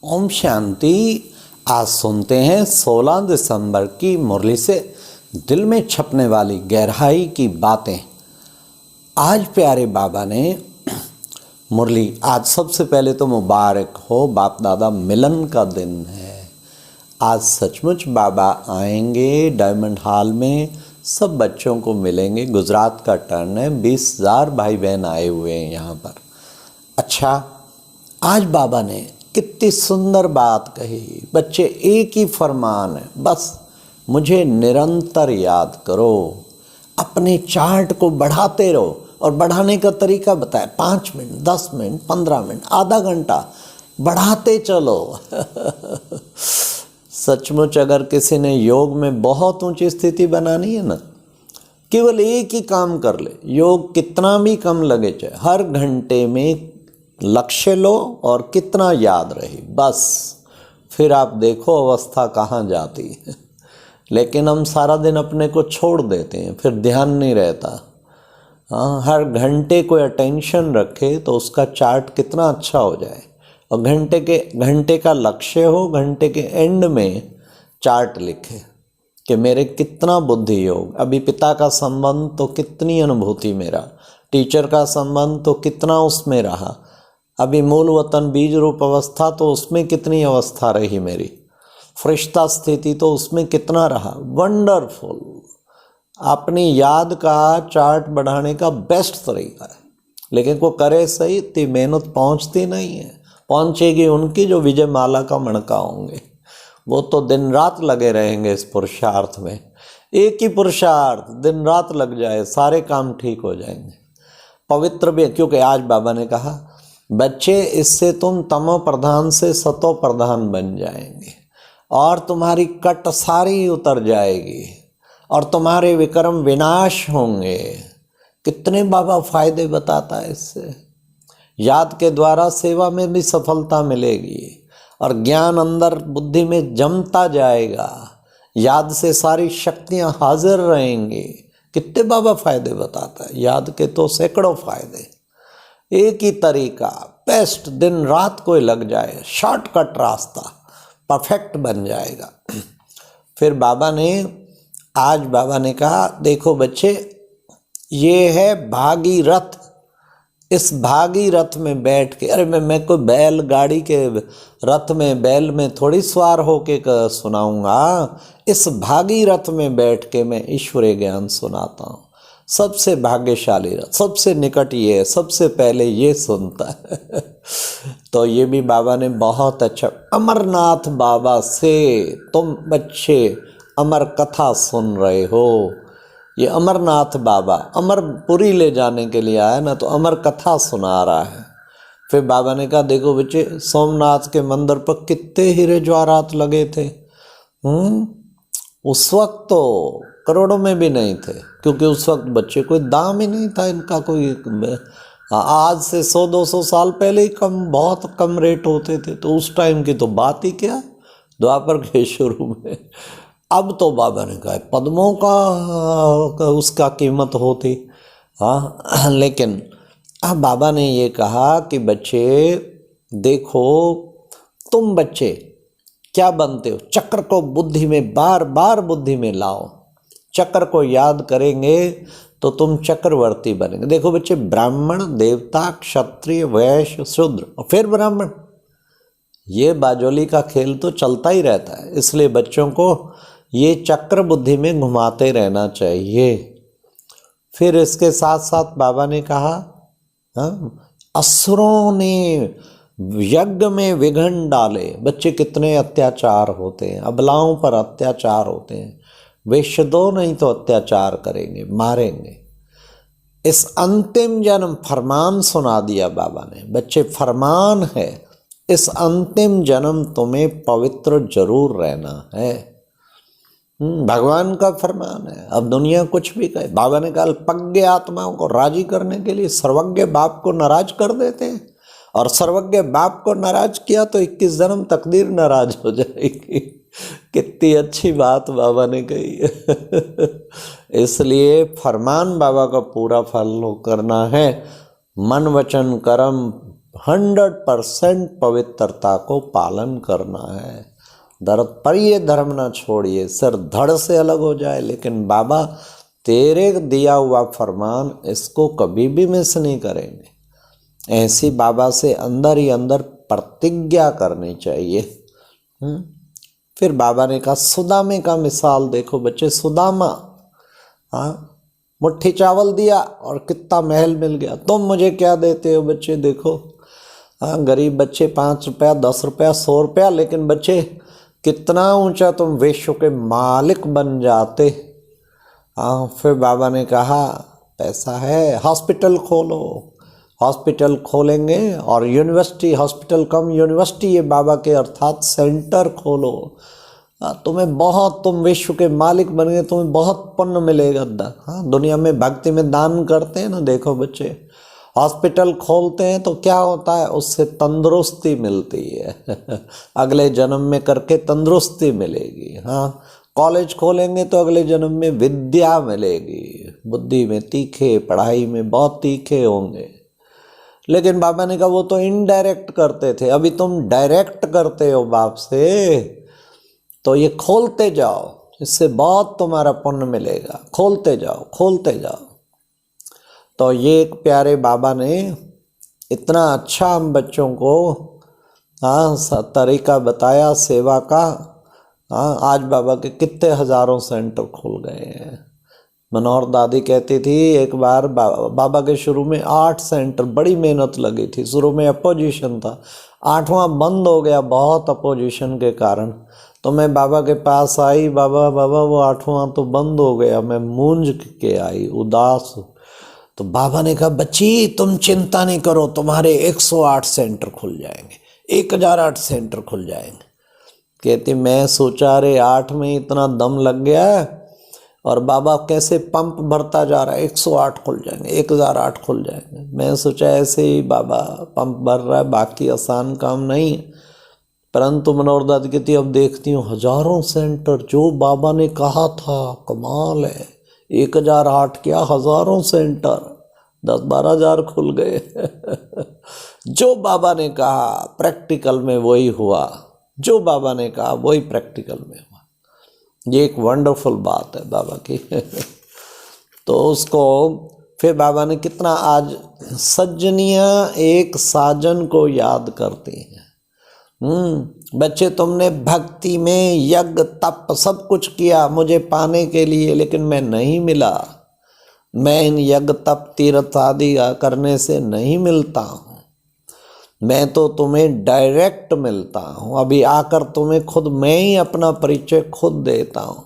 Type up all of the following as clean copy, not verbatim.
ओम शांति। आज सुनते हैं 16 दिसंबर की मुरली से दिल में छपने वाली गहराई की बातें। आज प्यारे बाबा ने मुरली, आज सबसे पहले तो मुबारक हो, बाप दादा मिलन का दिन है। आज सचमुच बाबा आएंगे डायमंड हॉल में, सब बच्चों को मिलेंगे। गुजरात का टर्न है, 20,000 भाई बहन आए हुए हैं यहाँ पर। अच्छा, आज बाबा ने कितनी सुंदर बात कही। बच्चे, एक ही फरमान है, बस मुझे निरंतर याद करो, अपने चार्ट को बढ़ाते रहो। और बढ़ाने का तरीका बताया, 5 मिनट, 10 मिनट, 15 मिनट, आधा घंटा बढ़ाते चलो। सचमुच अगर किसी ने योग में बहुत ऊंची स्थिति बनानी है ना, केवल एक ही काम कर ले, योग कितना भी कम लगे चाहे, हर घंटे में लक्ष्य लो और कितना याद रहे, बस फिर आप देखो अवस्था कहाँ जाती है। लेकिन हम सारा दिन अपने को छोड़ देते हैं, फिर ध्यान नहीं रहता। हाँ, हर घंटे को अटेंशन रखे तो उसका चार्ट कितना अच्छा हो जाए। और घंटे का लक्ष्य हो, घंटे के एंड में चार्ट लिखे कि मेरे कितना बुद्धि योग, अभी पिता का संबंध तो कितनी अनुभूति मेरा, टीचर का संबंध तो कितना उसमें रहा, अभी मूल वतन बीज रूप अवस्था तो उसमें कितनी अवस्था रही मेरी, फरिश्ता स्थिति तो उसमें कितना रहा। वंडरफुल। अपनी याद का चार्ट बढ़ाने का बेस्ट तरीका है। लेकिन को करे सही तो मेहनत पहुंचती नहीं है। पहुंचेगी उनकी जो विजय माला का मणका होंगे, वो तो दिन रात लगे रहेंगे इस पुरुषार्थ में। एक ही पुरुषार्थ, दिन रात लग जाए, सारे काम ठीक हो जाएंगे। पवित्र भी, क्योंकि आज बाबा ने कहा बच्चे, इससे तुम तमो प्रधान से सतो प्रधान बन जाएंगे और तुम्हारी कट सारी उतर जाएगी और तुम्हारे विक्रम विनाश होंगे। कितने बाबा फायदे बताता है इससे। याद के द्वारा सेवा में भी सफलता मिलेगी और ज्ञान अंदर बुद्धि में जमता जाएगा। याद से सारी शक्तियां हाजिर रहेंगी। कितने बाबा फायदे बताता है। याद के तो सैकड़ों फायदे। एक ही तरीका बेस्ट, दिन रात कोई लग जाए, शॉर्टकट रास्ता परफेक्ट बन जाएगा। फिर आज बाबा ने कहा, देखो बच्चे, ये है भागीरथ। इस भागीरथ में बैठ के, अरे मैं कोई बैलगाड़ी के रथ में, बैल में थोड़ी सवार होके सुनाऊंगा। इस भागीरथ में बैठ के मैं ईश्वरीय ज्ञान सुनाता हूँ। सबसे भाग्यशाली रथ, सबसे निकट ये है, सबसे पहले ये सुनता है। तो ये भी बाबा ने बहुत अच्छा। अमरनाथ बाबा से तुम बच्चे अमर कथा सुन रहे हो। ये अमरनाथ बाबा अमरपुरी ले जाने के लिए आया ना, तो अमर कथा सुना रहा है। फिर बाबा ने कहा, देखो बच्चे, सोमनाथ के मंदिर पर कितने हीरे जवाहरात लगे थे। उस वक्त तो करोड़ों में भी नहीं थे, क्योंकि उस वक्त बच्चे कोई दाम ही नहीं था इनका। कोई आज से 100-200 साल पहले ही बहुत कम रेट होते थे। तो उस टाइम की तो बात ही क्या, द्वापर के शुरू में। अब तो बाबा ने कहा पद्मों का उसका कीमत होती। हाँ, लेकिन अब बाबा ने ये कहा कि बच्चे देखो, तुम बच्चे क्या बनते हो, चक्र को बुद्धि में बार बार बुद्धि में लाओ। चक्र को याद करेंगे तो तुम चक्रवर्ती बनेंगे। देखो बच्चे, ब्राह्मण, देवता, क्षत्रिय, वैश्य, शूद्र और फिर ब्राह्मण, ये बाजोली का खेल तो चलता ही रहता है। इसलिए बच्चों को ये चक्र बुद्धि में घुमाते रहना चाहिए। फिर इसके साथ साथ बाबा ने कहा, असुरों ने यज्ञ में विघन डाले। बच्चे, कितने अत्याचार होते हैं, अबलाओं पर अत्याचार होते हैं। वेश्य दो नहीं तो अत्याचार करेंगे, मारेंगे। इस अंतिम जन्म, फरमान सुना दिया बाबा ने। बच्चे, फरमान है, इस अंतिम जन्म तुम्हें पवित्र जरूर रहना है। भगवान का फरमान है। अब दुनिया कुछ भी कहे, बाबा ने कहा अल्पज्ञ आत्माओं को राजी करने के लिए सर्वज्ञ बाप को नाराज कर देते हैं, और सर्वज्ञ बाप को नाराज किया तो 21 जन्म तकदीर नाराज हो जाएगी। कितनी अच्छी बात बाबा ने कही। इसलिए फरमान बाबा का पूरा फॉलो करना है। मन वचन कर्म 100% पवित्रता को पालन करना है। दर्द पर ये धर्म ना छोड़िए, सिर धड़ से अलग हो जाए, लेकिन बाबा तेरे दिया हुआ फरमान इसको कभी भी मिस नहीं करेंगे। ऐसी बाबा से अंदर ही अंदर प्रतिज्ञा करनी चाहिए। फिर बाबा ने कहा सुदामे का मिसाल देखो बच्चे, सुदामा मुट्ठी चावल दिया और कितना महल मिल गया। तुम मुझे क्या देते हो बच्चे, देखो गरीब बच्चे 5 रुपया 10 रुपया 100 रुपया, लेकिन बच्चे कितना ऊंचा तुम विश्व के मालिक बन जाते। फिर बाबा ने कहा पैसा है, हॉस्पिटल खोलो। हॉस्पिटल खोलेंगे और यूनिवर्सिटी, हॉस्पिटल कम यूनिवर्सिटी, ये बाबा के अर्थात सेंटर खोलो। तुम्हें बहुत, तुम विश्व के मालिक बन गए, तुम्हें बहुत पुण्य मिलेगा। दुनिया में भक्ति में दान करते हैं ना, देखो बच्चे हॉस्पिटल खोलते हैं तो क्या होता है, उससे तंदुरुस्ती मिलती है। अगले जन्म में करके तंदुरुस्ती मिलेगी। कॉलेज खोलेंगे तो अगले जन्म में विद्या मिलेगी, बुद्धि में तीखे, पढ़ाई में बहुत तीखे होंगे। लेकिन बाबा ने कहा वो तो इनडायरेक्ट करते थे, अभी तुम डायरेक्ट करते हो बाप से, तो ये खोलते जाओ, इससे बहुत तुम्हारा पुण्य मिलेगा। खोलते जाओ खोलते जाओ। तो ये एक प्यारे बाबा ने इतना अच्छा हम बच्चों को तरीका बताया सेवा का। आज बाबा के कितने हजारों सेंटर खुल गए हैं। मनोहर दादी कहती थी एक बार बाबा के शुरू में 8 सेंटर, बड़ी मेहनत लगी थी, शुरू में अपोजिशन था, 8वां बंद हो गया बहुत अपोजिशन के कारण। तो मैं बाबा के पास आई, बाबा वो 8वां तो बंद हो गया। मैं मूंझ के आई, उदास। तो बाबा ने कहा बच्ची तुम चिंता नहीं करो, तुम्हारे 108 सेंटर खुल जाएंगे, 1008 सेंटर खुल जाएंगे। कहती मैं सोचा रे 8 में इतना दम लग गया है, और बाबा कैसे पंप भरता जा रहा है, 108 खुल जाएंगे, 1008 खुल जाएंगे। मैं सोचा ऐसे ही बाबा पंप भर रहा है, बाकी आसान काम नहीं है। परंतु मनोहर दादी कहती अब देखती हूँ हजारों सेंटर, जो बाबा ने कहा था कमाल है। 1008 क्या, हजारों सेंटर, 10-12 हजार खुल गए। जो बाबा ने कहा प्रैक्टिकल में वही हुआ, जो बाबा ने कहा वही प्रैक्टिकल में हुआ। ये एक वंडरफुल बात है बाबा की। तो उसको फिर बाबा ने कितना, आज सज्जनियाँ एक साजन को याद करती हैं। बच्चे तुमने भक्ति में यज्ञ तप सब कुछ किया मुझे पाने के लिए, लेकिन मैं नहीं मिला। मैं इन यज्ञ तप तीर्थ आदि करने से नहीं मिलता हूँ, मैं तो तुम्हें डायरेक्ट मिलता हूँ। अभी आकर तुम्हें खुद मैं ही अपना परिचय खुद देता हूँ।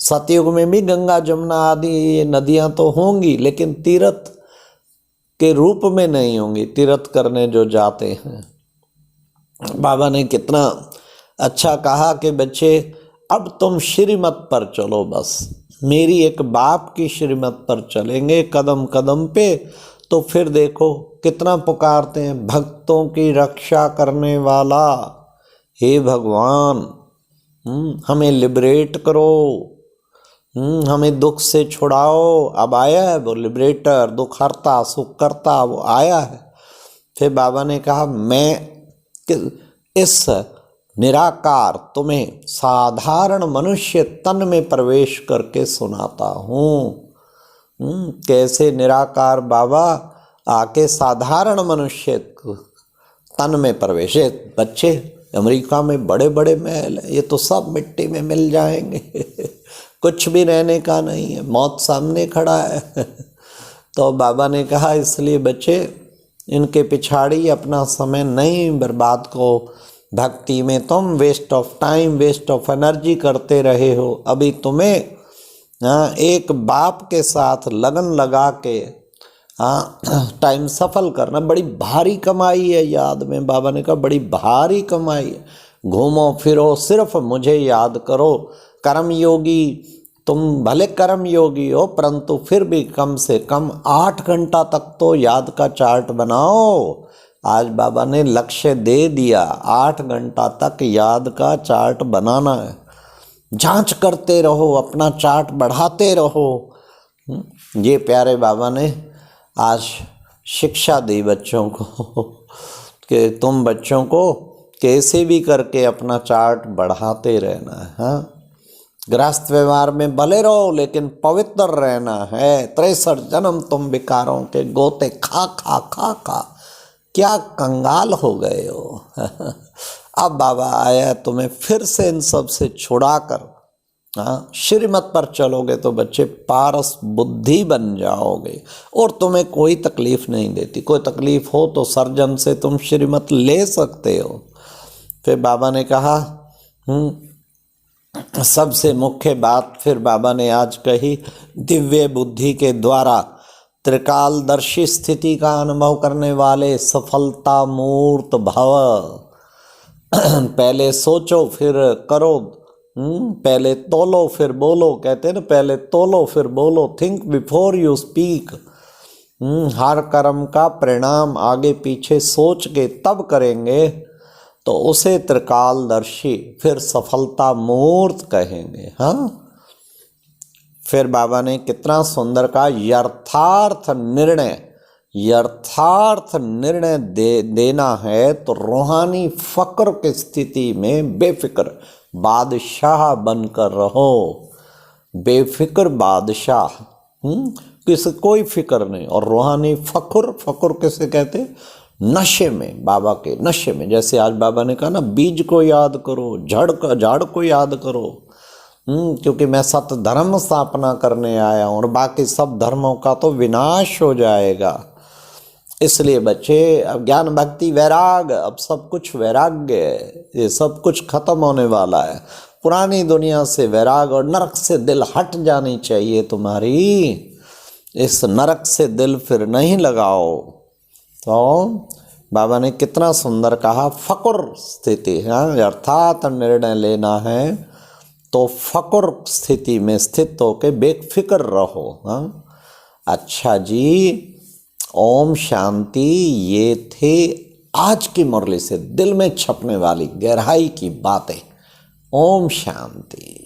सतयुग में भी गंगा जमुना आदि ये नदियाँ तो होंगी, लेकिन तीर्थ के रूप में नहीं होंगी, तीर्थ करने जो जाते हैं। बाबा ने कितना अच्छा कहा कि बच्चे अब तुम श्रीमत पर चलो, बस मेरी एक बाप की श्रीमत पर चलेंगे कदम कदम पे। तो फिर देखो कितना पुकारते हैं, भक्तों की रक्षा करने वाला, हे भगवान हमें लिबरेट करो, हमें दुख से छुड़ाओ। अब आया है वो लिबरेटर, दुख हरता सुख करता, वो आया है। फिर बाबा ने कहा मैं इस निराकार तुम्हें साधारण मनुष्य तन में प्रवेश करके सुनाता हूँ। कैसे निराकार बाबा आके साधारण मनुष्य तन में प्रवेश। बच्चे अमेरिका में बड़े बड़े महल है, ये तो सब मिट्टी में मिल जाएंगे। कुछ भी रहने का नहीं है, मौत सामने खड़ा है। तो बाबा ने कहा इसलिए बच्चे इनके पिछाड़ी अपना समय नहीं बर्बाद को, भक्ति में तुम waste of time waste of energy करते रहे हो। अभी तुम्हें एक बाप के साथ लगन लगा के टाइम सफल करना बड़ी भारी कमाई है। याद में बाबा ने कहा बड़ी भारी कमाई है। घूमो फिरो सिर्फ मुझे याद करो। कर्म योगी तुम भले कर्म योगी हो, परंतु फिर भी कम से कम 8 घंटा तक तो याद का चार्ट बनाओ। आज बाबा ने लक्ष्य दे दिया, 8 घंटा तक याद का चार्ट बनाना है। जांच करते रहो, अपना चार्ट बढ़ाते रहो। ये प्यारे बाबा ने आज शिक्षा दी बच्चों को कि तुम बच्चों को कैसे भी करके अपना चार्ट बढ़ाते रहना है। हाँ, गृहस्थ व्यवहार में भले रहो लेकिन पवित्र रहना है। 63 जन्म तुम विकारों के गोते खा खा खा खा क्या कंगाल हो गए हो। अब बाबा आया तुम्हें फिर से इन सब से छुड़ाकर, हाँ, श्रीमत पर चलोगे तो बच्चे पारस बुद्धि बन जाओगे और तुम्हें कोई तकलीफ नहीं देती। कोई तकलीफ हो तो सर्जन से तुम श्रीमत ले सकते हो। फिर बाबा ने कहा सबसे मुख्य बात फिर बाबा ने आज कही, दिव्य बुद्धि के द्वारा त्रिकालदर्शी स्थिति का अनुभव करने वाले सफलता मूर्त भव। पहले सोचो फिर करो, पहले तोलो फिर बोलो, कहते हैं ना, पहले तोलो फिर बोलो, थिंक बिफोर यू स्पीक। हर कर्म का परिणाम आगे पीछे सोच के तब करेंगे तो उसे त्रिकालदर्शी फिर सफलता मूर्त कहेंगे। हाँ, फिर बाबा ने कितना सुंदर कहा, यथार्थ निर्णय देना है तो रूहानी फक्र की स्थिति में बेफिक्र बादशाह बनकर रहो। बेफिक्र बादशाह, किसी कोई फिक्र नहीं। और रूहानी फक्र किसे कहते, नशे में, बाबा के नशे में। जैसे आज बाबा ने कहा ना, बीज को याद करो, झाड़ को याद करो, क्योंकि मैं सत्य धर्म स्थापना करने आया हूँ और बाकी सब धर्मों का तो विनाश हो जाएगा। इसलिए बच्चे अब ज्ञान भक्ति वैराग, अब सब कुछ वैराग्य है, ये सब कुछ खत्म होने वाला है। पुरानी दुनिया से वैराग और नरक से दिल हट जानी चाहिए तुम्हारी। इस नरक से दिल फिर नहीं लगाओ। तो बाबा ने कितना सुंदर कहा, फक्र स्थिति है, अर्थात निर्णय लेना है तो फक्र स्थिति में स्थित होकर बेफिक्र रहो। हाँ, अच्छा जी, ओम शांति। ये थे आज की मुरली से दिल में छपने वाली गहराई की बातें। ओम शांति।